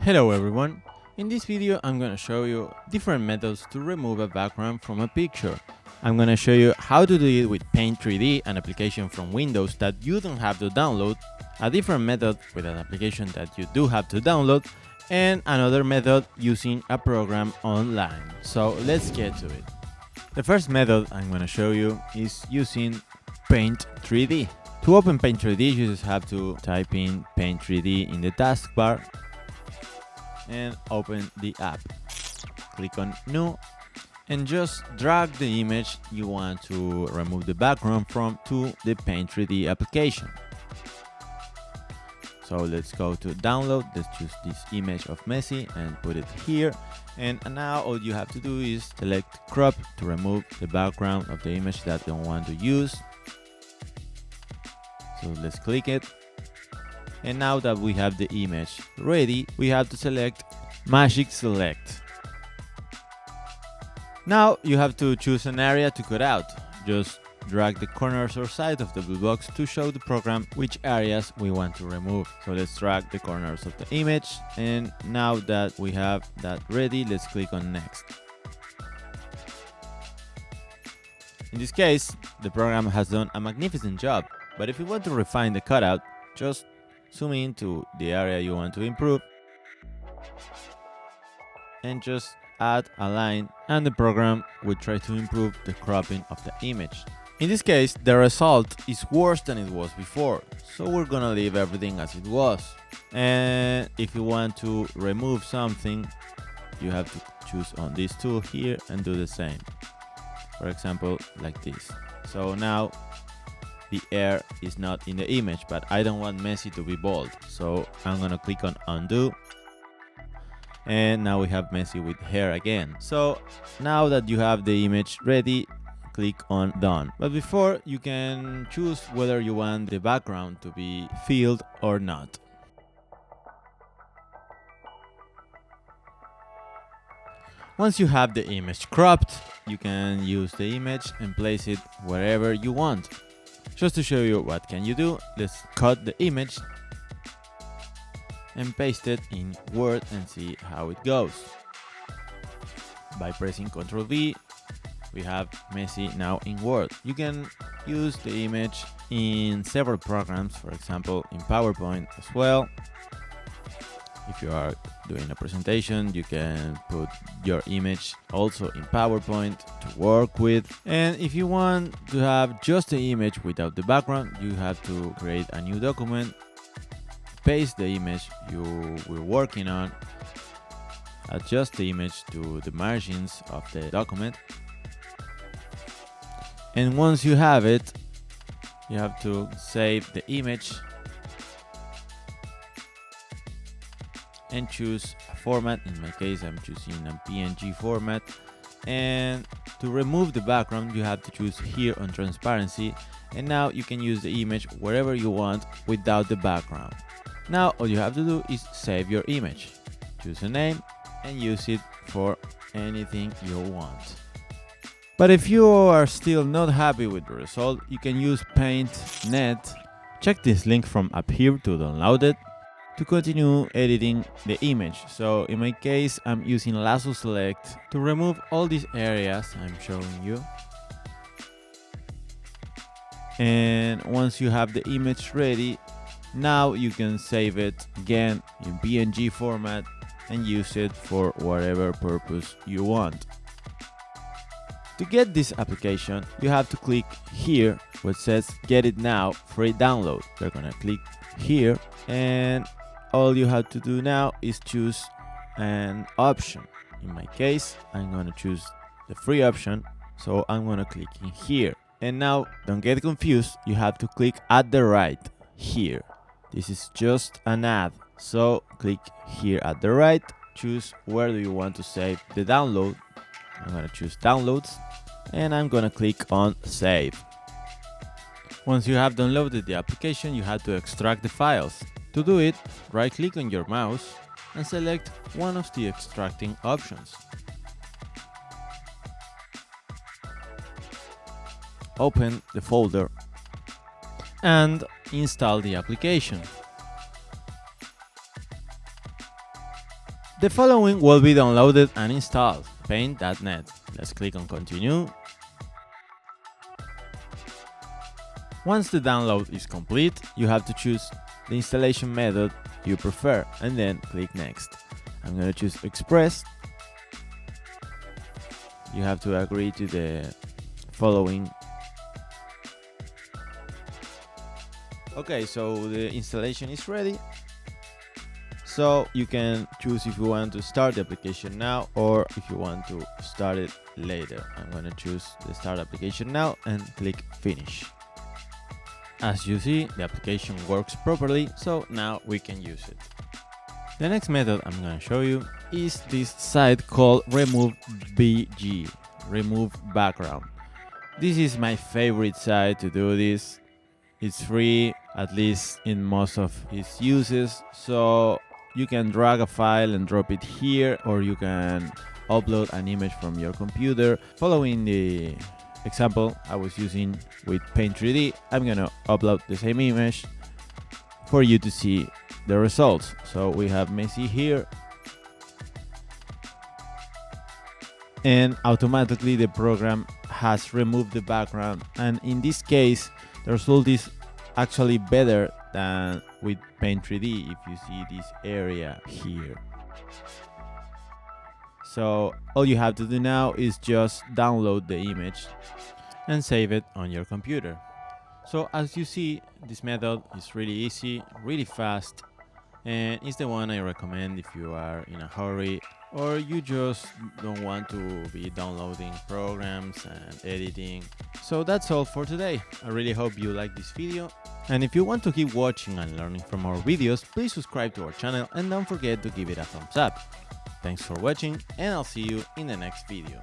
Hello everyone, in this video I'm gonna show you different methods to remove a background from a picture. I'm gonna show you how to do it with Paint 3D, an application from Windows that you don't have to download, a different method with an application that you do have to download, and another method using a program online. So let's get to it. The first method I'm gonna show you is using Paint 3D. To open Paint 3D, you just have to type in Paint 3D in the taskbar and open the app. Click on New and just drag the image you want to remove the background from to the Paint 3D application. So let's go to download, let's choose this image of Messi and put it here. And now all you have to do is select crop to remove the background of the image that you don't want to use. So let's click it. And now that we have the image ready, we have to select Magic Select. Now you have to choose an area to cut out. Just drag the corners or side of the blue box to show the program which areas we want to remove. So let's drag the corners of the image, and now that we have that ready, let's click on Next. In this case, the program has done a magnificent job, but if you want to refine the cutout, just zoom in to the area you want to improve and just add a line, and the program will try to improve the cropping of the image. In this case, the result is worse than it was before, so we're gonna leave everything as it was. And if you want to remove something, you have to choose on this tool here and do the same. For example, like this. So now the air is not in the image, but I don't want Messi to be bold, so I'm gonna click on undo, and now we have Messi with hair again. So now that you have the image ready, click on done. But before, you can choose whether you want the background to be filled or not. Once you have the image cropped, you can use the image and place it wherever you want. Just to show you what can you do, let's cut the image and paste it in Word and see how it goes. By pressing Ctrl V, we have Messi now in Word. You can use the image in several programs, for example in PowerPoint as well. If you are doing a presentation, you can put your image also in PowerPoint to work with. And if you want to have just the image without the background, you have to create a new document, paste the image you were working on, adjust the image to the margins of the document. And once you have it, you have to save the image and choose a format. In my case, I'm choosing a PNG format. And to remove the background, you have to choose here on transparency, and now you can use the image wherever you want without the background. Now all you have to do is save your image, choose a name and use it for anything you want. But if you are still not happy with the result, you can use Paint.net. Check this link from up here to download it to continue editing the image. So in my case, I'm using Lasso Select to remove all these areas I'm showing you. And once you have the image ready, now you can save it again in PNG format and use it for whatever purpose you want. To get this application, you have to click here where it says Get It Now Free Download. You're gonna click here, and all you have to do now is choose an option. In my case, I'm gonna choose the free option, so I'm gonna click in here. And now, don't get confused, you have to click at the right here. This is just an ad, so click here at the right, choose where do you want to save the download. I'm gonna choose downloads, and I'm gonna click on save. Once you have downloaded the application, you have to extract the files. To do it, right click on your mouse and select one of the extracting options. Open the folder and install the application. The following will be downloaded and installed: paint.net. Let's click on continue. Once the download is complete, you have to choose the installation method you prefer and then click next. I'm going to choose Express. You have to agree to the following. Okay, so the installation is ready. So you can choose if you want to start the application now or if you want to start it later. I'm going to choose the start application now and click finish. As you see, the application works properly, so now we can use it. The next method I'm going to show you is this site called Remove BG, Remove Background. This is my favorite site to do this. It's free, at least in most of its uses, so you can drag a file and drop it here, or you can upload an image from your computer. Following the example I was using with Paint 3D, I'm gonna upload the same image for you to see the results. So we have Messi here, and automatically the program has removed the background, and in this case the result is actually better than with Paint 3D if you see this area here. So all you have to do now is just download the image and save it on your computer. So as you see, this method is really easy, really fast, and it's the one I recommend if you are in a hurry or you just don't want to be downloading programs and editing. So that's all for today. I really hope you like this video, and if you want to keep watching and learning from our videos, please subscribe to our channel and don't forget to give it a thumbs up. Thanks for watching, and I'll see you in the next video.